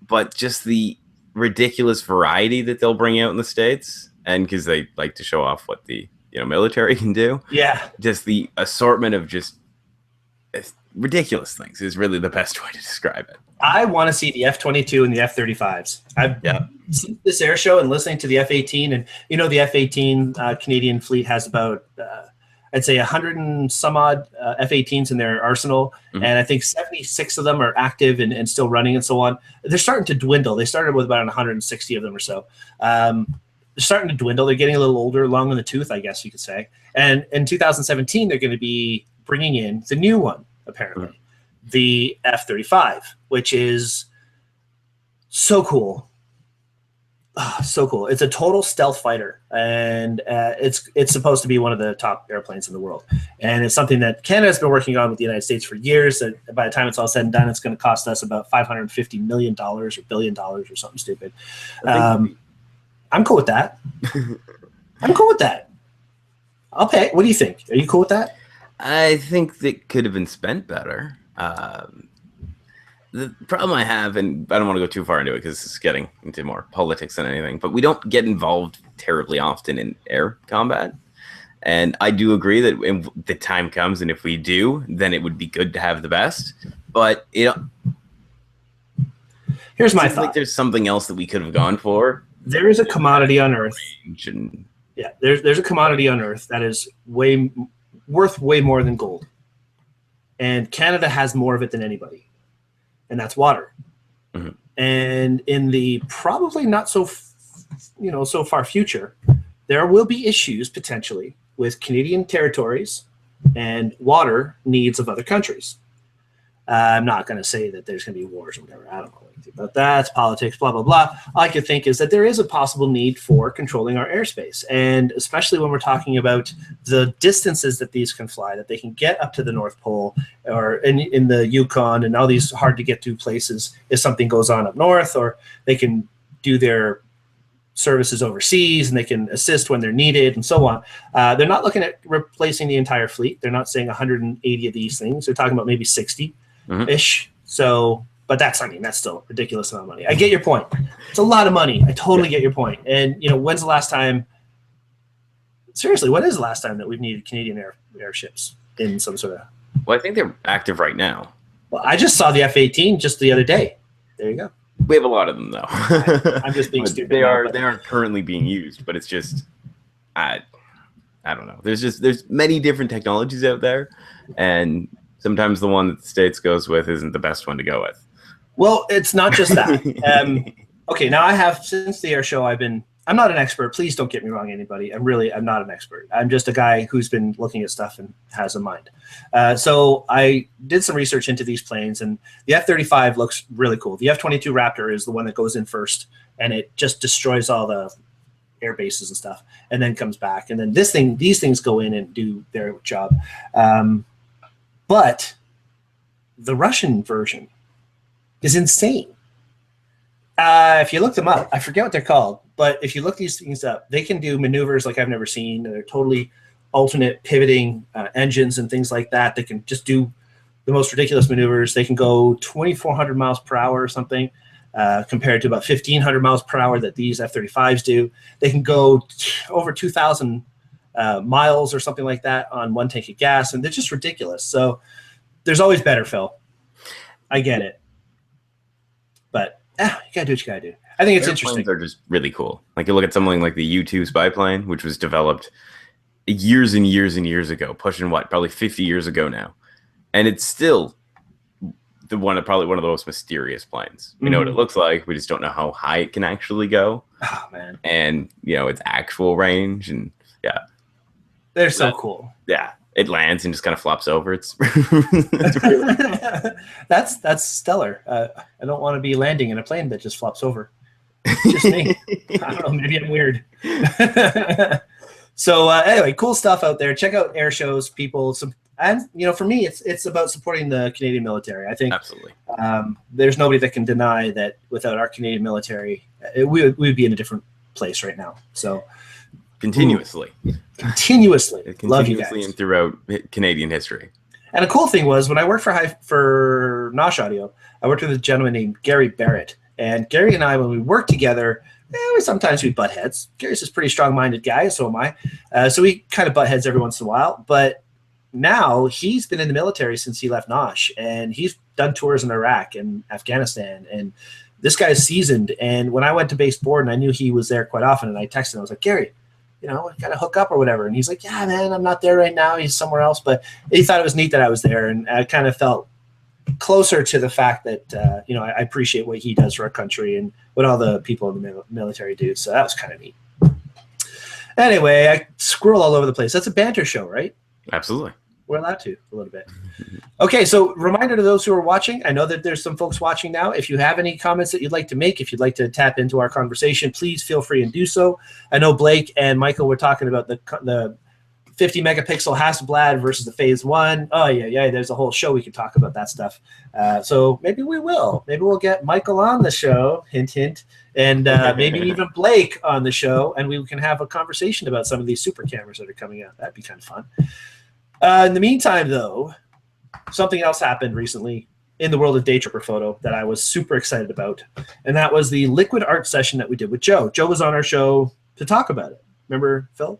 but just the ridiculous variety that they'll bring out in the States, and because they like to show off what the military can do. Yeah, just the assortment of just ridiculous things is really the best way to describe it. I want to see the F-22 and the F-35s. I've seen this air show and listening to the F-18, and the F-18 Canadian fleet has about I'd say 100 and some odd F-18s in their arsenal, and I think 76 of them are active and still running and so on. They're starting to dwindle. They started with about 160 of them or so. They're starting to dwindle. They're getting a little older, long in the tooth, I guess you could say. And in 2017, they're going to be bringing in the new one, apparently, the F-35, which is so cool. So cool. It's a total stealth fighter, and it's supposed to be one of the top airplanes in the world. And it's something that Canada's been working on with the United States for years. And by the time it's all said and done, it's going to cost us about $550 million or $1 billion or something stupid. I'm cool with that. I'm cool with that. I'll pay. What do you think? Are you cool with that? I think that could have been spent better. The problem I have, and I don't want to go too far into it because it's getting into more politics than anything, but we don't get involved terribly often in air combat. And I do agree that when the time comes, and if we do, then it would be good to have the best. But here's my thought. Like there's something else that we could have gone for. There is a commodity on Earth. Yeah, there's a commodity on Earth that is worth way more than gold, and Canada has more of it than anybody. And that's water. Mm-hmm. And in the probably not so far future, there will be issues potentially with Canadian territories and water needs of other countries. I'm not going to say that there's going to be wars or whatever. I don't know anything about that. It's politics, blah, blah, blah. All I could think is that there is a possible need for controlling our airspace. And especially when we're talking about the distances that these can fly, that they can get up to the North Pole or in the Yukon and all these hard to get to places if something goes on up north, or they can do their services overseas and they can assist when they're needed and so on. They're not looking at replacing the entire fleet. They're not saying 180 of these things. They're talking about maybe 60. Ish. So, but that's still a ridiculous amount of money. I get your point. It's a lot of money. I totally get your point. And when's the last time? Seriously, when is the last time that we've needed Canadian airships in some sort of? Well, I think they're active right now. Well, I just saw the F-18 just the other day. There you go. We have a lot of them though. I'm just being stupid. They aren't currently being used, but it's just I don't know. There's many different technologies out there, and sometimes the one that the States goes with isn't the best one to go with. Well, it's not just that. Okay, now I have, since the air show, I'm not an expert. Please don't get me wrong, anybody. I'm not an expert. I'm just a guy who's been looking at stuff and has a mind. So I did some research into these planes, and the F-35 looks really cool. The F-22 Raptor is the one that goes in first, and it just destroys all the air bases and stuff, and then comes back. And then these things go in and do their job. But the Russian version is insane. If you look them up, I forget what they're called, but if you look these things up, they can do maneuvers like I've never seen. They're totally alternate pivoting engines and things like that. They can just do the most ridiculous maneuvers. They can go 2,400 miles per hour or something compared to about 1,500 miles per hour that these F-35s do. They can go over 2,000 miles or something like that on one tank of gas, and they're just ridiculous. So there's always better, Phil. I get it, but you gotta do what you gotta do. I think it's interesting. They're just really cool. Like you look at something like the U-2 spy plane, which was developed years and years and years ago, pushing probably 50 years ago now, and it's still probably one of the most mysterious planes. We know what it looks like, we just don't know how high it can actually go. Oh man! And its actual range, and they're so cool. Yeah, it lands and just kind of flops over. It's that's stellar. I don't want to be landing in a plane that just flops over. Just me. I don't know. Maybe I'm weird. So anyway, cool stuff out there. Check out air shows, people. And for me, it's about supporting the Canadian military. I think absolutely. There's nobody that can deny that without our Canadian military, we would be in a different place right now. So. Continuously love you guys. And throughout Canadian history. And a cool thing was when I worked for Nosh Audio, I worked with a gentleman named Gary Barrett. And Gary and I, when we worked together, sometimes we butt heads. Gary's this pretty strong-minded guy, so am I. So we kind of butt heads every once in a while. But now he's been in the military since he left Nosh, and he's done tours in Iraq and Afghanistan. And this guy is seasoned. And when I went to base board, and I knew he was there quite often, and I texted him, I was like, Gary, got to hook up or whatever. And he's like, yeah, man, I'm not there right now. He's somewhere else. But he thought it was neat that I was there. And I kind of felt closer to the fact that, I appreciate what he does for our country and what all the people in the military do. So that was kind of neat. Anyway, I squirrel all over the place. That's a banter show, right? Absolutely. We're allowed to a little bit. Okay, so reminder to those who are watching. I know that there's some folks watching now. If you have any comments that you'd like to make, if you'd like to tap into our conversation, please feel free and do so. I know Blake and Michael were talking about the 50 megapixel Hasselblad versus the Phase 1. Oh, yeah. There's a whole show we could talk about that stuff. So maybe we will. Maybe we'll get Michael on the show, hint, hint, and maybe even Blake on the show, and we can have a conversation about some of these super cameras that are coming out. That'd be kind of fun. In the meantime, though, something else happened recently in the world of Daytripper photo that I was super excited about, and that was the liquid art session that we did with Joe. Joe was on our show to talk about it. Remember, Phil?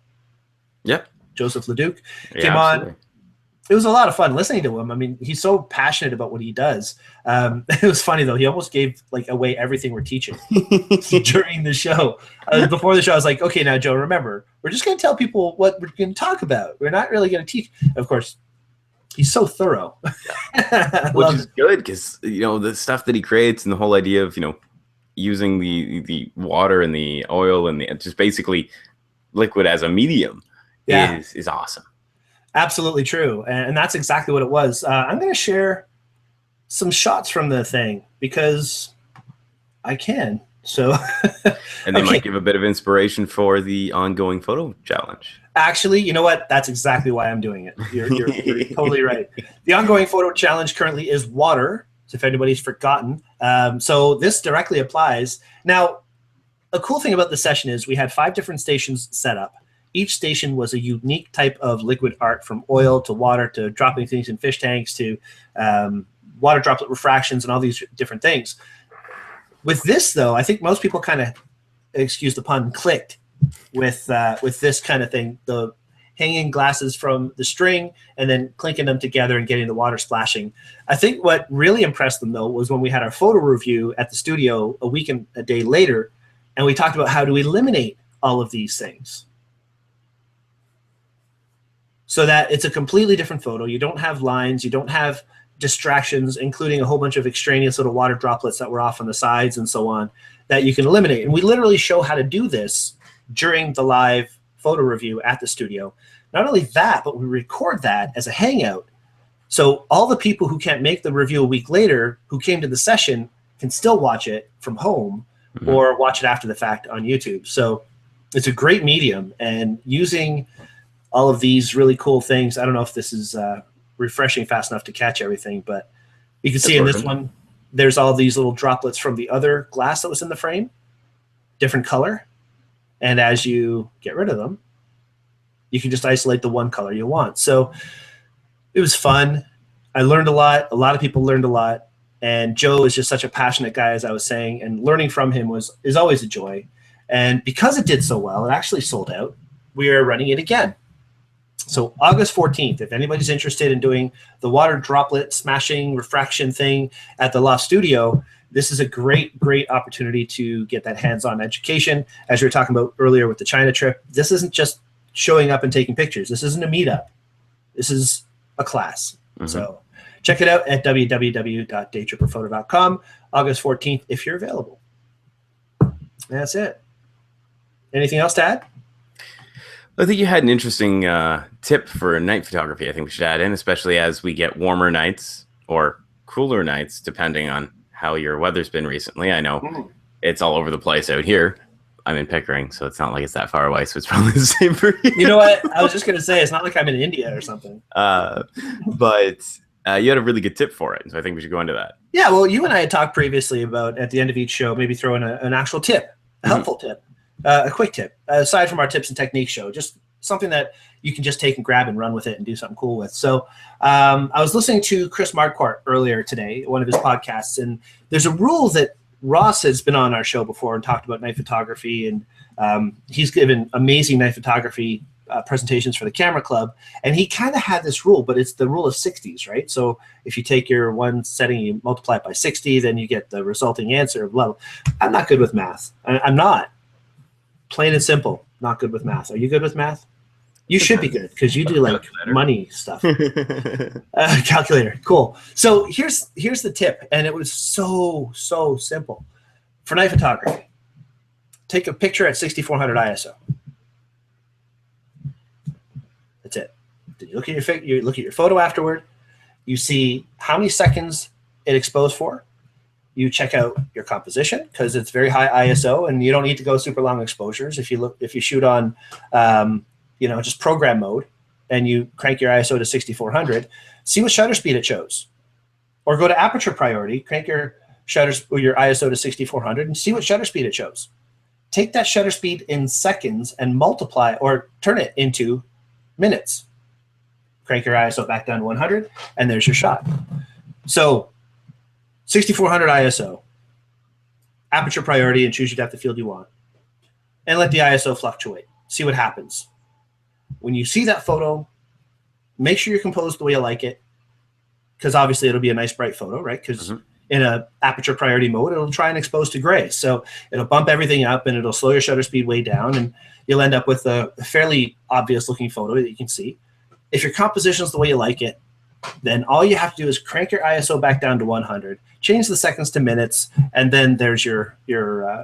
Yep. Joseph Leduc came on. It was a lot of fun listening to him. I mean, he's so passionate about what he does. It was funny, though. He almost gave away everything we're teaching during the show. Before the show, I was like, okay, now, Joe, remember, we're just going to tell people what we're going to talk about. We're not really going to teach. Of course, he's so thorough. Which is good because, the stuff that he creates and the whole idea of, using the water and the oil and just basically liquid as a medium is awesome. Absolutely true. And that's exactly what it was. I'm going to share some shots from the thing because I can. So, and they might give a bit of inspiration for the ongoing photo challenge. Actually, you know what? That's exactly why I'm doing it. You're totally right. The ongoing photo challenge currently is water, so if anybody's forgotten. So this directly applies. Now, a cool thing about the session is we had 5 different stations set up. Each station was a unique type of liquid art, from oil to water to dropping things in fish tanks to water droplet refractions and all these different things. With this, though, I think most people kind of, excuse the pun, clicked with this kind of thing. The hanging glasses from the string and then clinking them together and getting the water splashing. I think what really impressed them, though, was when we had our photo review at the studio a week and a day later, and we talked about how to eliminate all of these things, so that it's a completely different photo. You don't have lines, you don't have distractions, including a whole bunch of extraneous little water droplets that were off on the sides and so on, that you can eliminate. And we literally show how to do this during the live photo review at the studio. Not only that, but we record that as a hangout. So all the people who can't make the review a week later, who came to the session, can still watch it from home or watch it after the fact on YouTube. So it's a great medium, and using all of these really cool things. I don't know if this is refreshing fast enough to catch everything, but you can see in this one, there's all these little droplets from the other glass that was in the frame, different color. And as you get rid of them, you can just isolate the one color you want. So it was fun. I learned a lot. A lot of people learned a lot. And Joe is just such a passionate guy, as I was saying, and learning from him is always a joy. And because it did so well, it actually sold out. We are running it again. So August 14th, if anybody's interested in doing the water droplet smashing refraction thing at the Loft Studio, this is a great, great opportunity to get that hands-on education. As we were talking about earlier with the China trip, this isn't just showing up and taking pictures. This isn't a meetup. This is a class. So check it out at www.daytripperphoto.com, August 14th, if you're available. That's it. Anything else to add? I think you had an interesting tip for night photography. I think we should add in, especially as we get warmer nights or cooler nights, depending on how your weather's been recently. I know it's all over the place out here. I'm in Pickering, so it's not like it's that far away, so it's probably the same for you. You know what? I was just going to say, it's not like I'm in India or something. But you had a really good tip for it, so I think we should go into that. Yeah, well, you and I had talked previously about, at the end of each show, maybe throw in an actual tip, a helpful tip. A quick tip, aside from our tips and techniques show, just something that you can just take and grab and run with it and do something cool with. So I was listening to Chris Marquardt earlier today, one of his podcasts, and there's a rule that Ross has been on our show before and talked about night photography, and he's given amazing night photography presentations for the Camera Club, and he kind of had this rule, but it's the rule of 60s, right? So if you take your one setting, you multiply it by 60, then you get the resulting answer. Blah. I'm not good with math. I'm not. Plain and simple, not good with math. Are you good with math? You should be good because you do like money stuff. Calculator, cool. So here's the tip, and it was so simple. For night photography, take a picture at 6400 ISO. That's it. Then you look at your photo afterward. You see how many seconds it exposed for. You check out your composition because it's very high ISO, and you don't need to go super long exposures. If you shoot on, just program mode, and you crank your ISO to 6400, see what shutter speed it shows, or go to aperture priority, crank your ISO to 6400, and see what shutter speed it shows. Take that shutter speed in seconds and multiply or turn it into minutes. Crank your ISO back down to 100, and there's your shot. So 6400 ISO, aperture priority, and choose your depth of field you want. And let the ISO fluctuate. See what happens. When you see that photo, make sure you're composed the way you like it, because obviously it'll be a nice bright photo, right? Because in a aperture priority mode, it'll try and expose to gray. So it'll bump everything up, and it'll slow your shutter speed way down, and you'll end up with a fairly obvious looking photo that you can see. If your composition is the way you like it, then all you have to do is crank your ISO back down to 100, change the seconds to minutes, and then there's your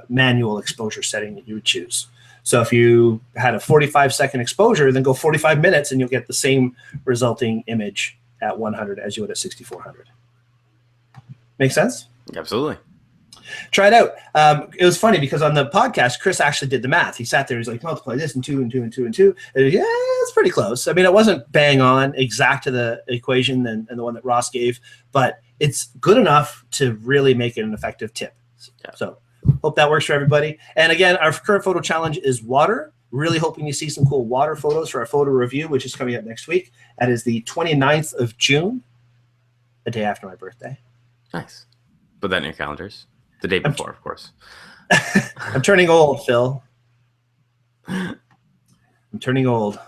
manual exposure setting that you would choose. So if you had a 45-second exposure, then go 45 minutes, and you'll get the same resulting image at 100 as you would at 6400. Make sense? Absolutely. Try it out. It was funny because on the podcast, Chris actually did the math. He sat there. He's like, multiply this and 2 and 2 and 2 and 2. And yeah, it's pretty close. I mean, it wasn't bang on exact to the equation and the one that Ross gave, but it's good enough to really make it an effective tip. Yeah. So hope that works for everybody. And again, our current photo challenge is water. Really hoping you see some cool water photos for our photo review, which is coming up next week. That is the 29th of June, the day after my birthday. Nice. Put that in your calendars. The day before, of course. I'm turning old, Phil. I'm turning old.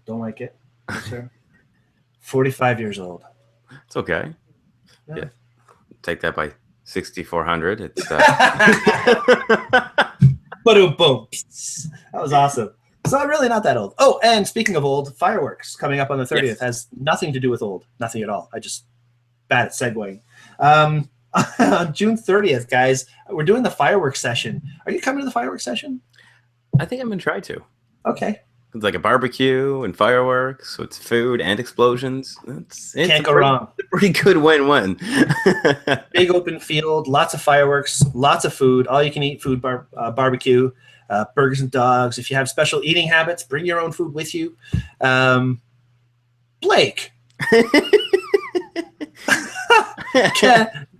Don't like it. Yes, sir. 45 years old. It's okay. Yeah. Take that by 6,400. It's boom. That was awesome. So I'm really not that old. Oh, and speaking of old, fireworks coming up on the 30th has nothing to do with old. Nothing at all. I just bad at segueing. On June 30th, guys, we're doing the fireworks session. Are you coming to the fireworks session? I think I'm going to try to. Okay. It's like a barbecue and fireworks, so it's food and explosions. Can't go wrong. Pretty good win-win. Big open field, lots of fireworks, lots of food, all-you-can-eat food barbecue, burgers and dogs. If you have special eating habits, bring your own food with you. Blake.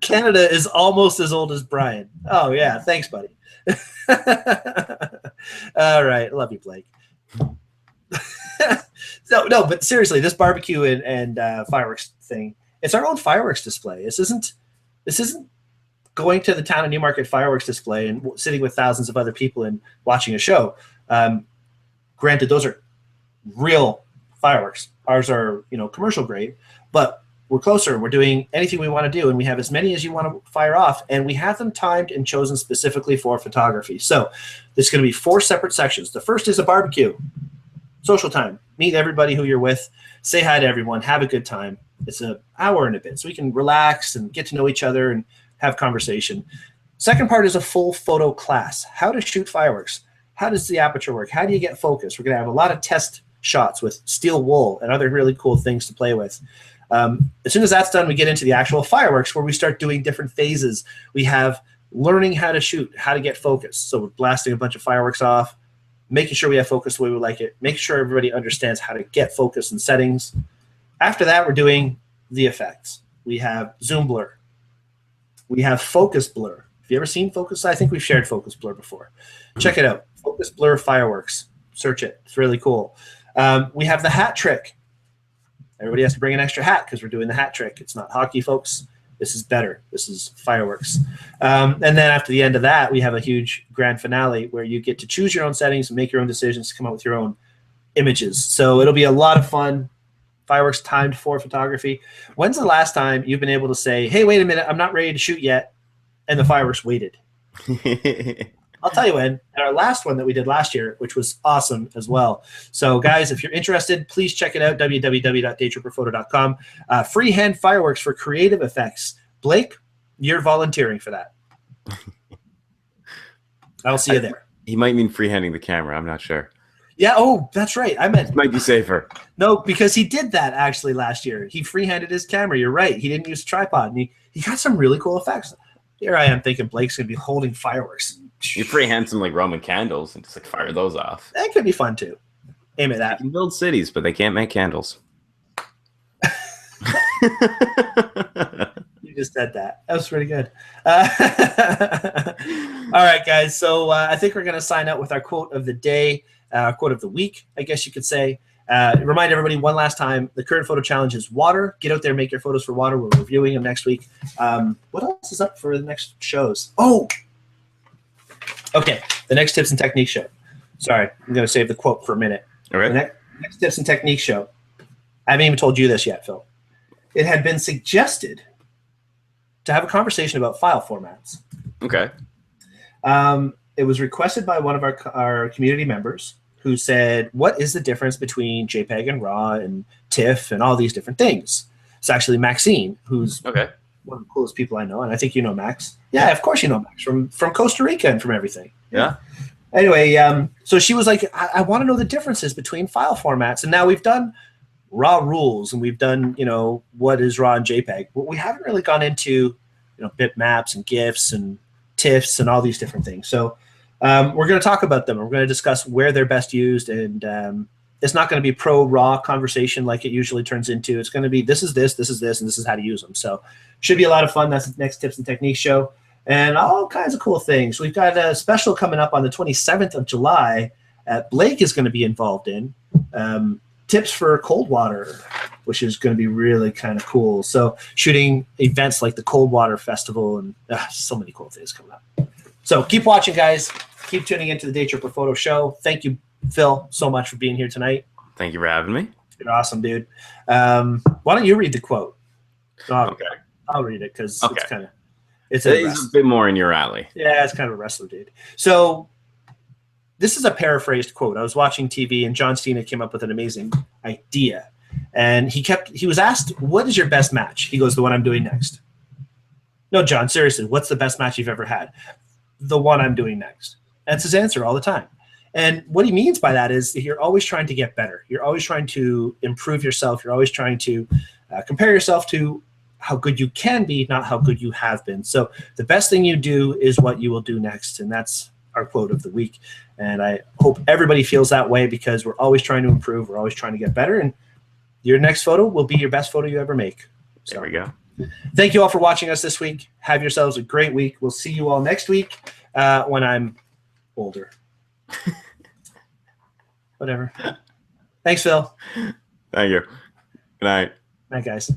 Canada is almost as old as Bryan. Oh, yeah. Thanks, buddy. All right. Love you, Blake. No, but seriously, this barbecue and fireworks thing, it's our own fireworks display. This isn't going to the town of Newmarket fireworks display and sitting with thousands of other people and watching a show. Granted, those are real fireworks. Ours are, commercial grade, but we're closer. We're doing anything we want to do, and we have as many as you want to fire off, and we have them timed and chosen specifically for photography. So there's going to be 4 separate sections. The first is a barbecue, social time. Meet everybody who you're with, say hi to everyone, have a good time. It's an hour and a bit, so we can relax and get to know each other and have conversation. Second part is a full photo class, how to shoot fireworks. How does the aperture work? How do you get focus? We're going to have a lot of test shots with steel wool and other really cool things to play with. As soon as that's done, we get into the actual fireworks where we start doing different phases. We have learning how to shoot, how to get focus. So we're blasting a bunch of fireworks off, making sure we have focus the way we like it, making sure everybody understands how to get focus and settings. After that, we're doing the effects. We have zoom blur. We have focus blur. Have you ever seen focus? I think we've shared focus blur before. Check it out. Focus blur fireworks. Search it. It's really cool. We have the hat trick. Everybody has to bring an extra hat because we're doing the hat trick. It's not hockey, folks. This is better. This is fireworks. And then after the end of that, we have a huge grand finale where you get to choose your own settings and make your own decisions to come up with your own images. So it'll be a lot of fun. Fireworks timed for photography. When's the last time you've been able to say, hey, wait a minute, I'm not ready to shoot yet, and the fireworks waited? I'll tell you when. And our last one that we did last year, which was awesome as well. So, guys, if you're interested, please check it out, www.daytripperphoto.com. Freehand fireworks for creative effects. Blake, you're volunteering for that. I'll see you there. He might mean freehanding the camera. I'm not sure. Yeah. Oh, that's right. I meant This might be safer. no, because he did that actually last year. He free-handed his camera. You're right. He didn't use a tripod, and he got some really cool effects. Here I am thinking Blake's gonna be holding fireworks. You freehand some like Roman candles and just like fire those off. That could be fun too. Aim at You that. can build cities, but they can't make candles. You just said that. That was pretty good. All right, guys. So I think we're going to sign out with our quote of the day, quote of the week, I guess you could say. Remind everybody one last time, the current photo challenge is water. Get out there, make your photos for water. We're reviewing them next week. What else is up for the next shows? Oh, okay. The next tips and techniques show. Sorry, I'm going to save the quote for a minute. All right. The next tips and techniques show. I haven't even told you this yet, Phil. It had been suggested to have a conversation about file formats. Okay. It was requested by one of our community members who said, what is the difference between JPEG and RAW and TIFF and all these different things? It's actually Maxine, who's one of the coolest people I know, and I think you know Max. Yeah, of course you know Max from Costa Rica and from everything. Yeah. Anyway, so she was like, I want to know the differences between file formats. And now we've done raw rules and we've done, what is raw and JPEG. But we haven't really gone into, bitmaps and GIFs and TIFFs and all these different things. So we're going to talk about them. We're going to discuss where they're best used. And it's not going to be pro-raw conversation like it usually turns into. It's going to be this is this, and this is how to use them. So should be a lot of fun. That's the next Tips and Techniques show. And all kinds of cool things. We've got a special coming up on the 27th of July. Blake is going to be involved in tips for cold water, which is going to be really kind of cool. So shooting events like the Cold Water Festival and so many cool things coming up. So keep watching, guys. Keep tuning into the Daytripper Photo Show. Thank you, Phil, so much for being here tonight. Thank you for having me. You're awesome, dude. Why don't you read the quote? Okay. I'll read it because it's kind of it's a bit more in your alley. Yeah, it's kind of a wrestler, dude. So this is a paraphrased quote. I was watching TV and John Cena came up with an amazing idea. And he was asked, what is your best match? He goes, the one I'm doing next. No, John, seriously, what's the best match you've ever had? The one I'm doing next. That's his answer all the time. And what he means by that is that you're always trying to get better. You're always trying to improve yourself. You're always trying to compare yourself to how good you can be, not how good you have been. So the best thing you do is what you will do next. And that's our quote of the week. And I hope everybody feels that way because we're always trying to improve. We're always trying to get better. And your next photo will be your best photo you ever make. So, there we go. Thank you all for watching us this week. Have yourselves a great week. We'll see you all next week when I'm older. Whatever. Thanks, Phil. Thank you. Good night. Night, guys.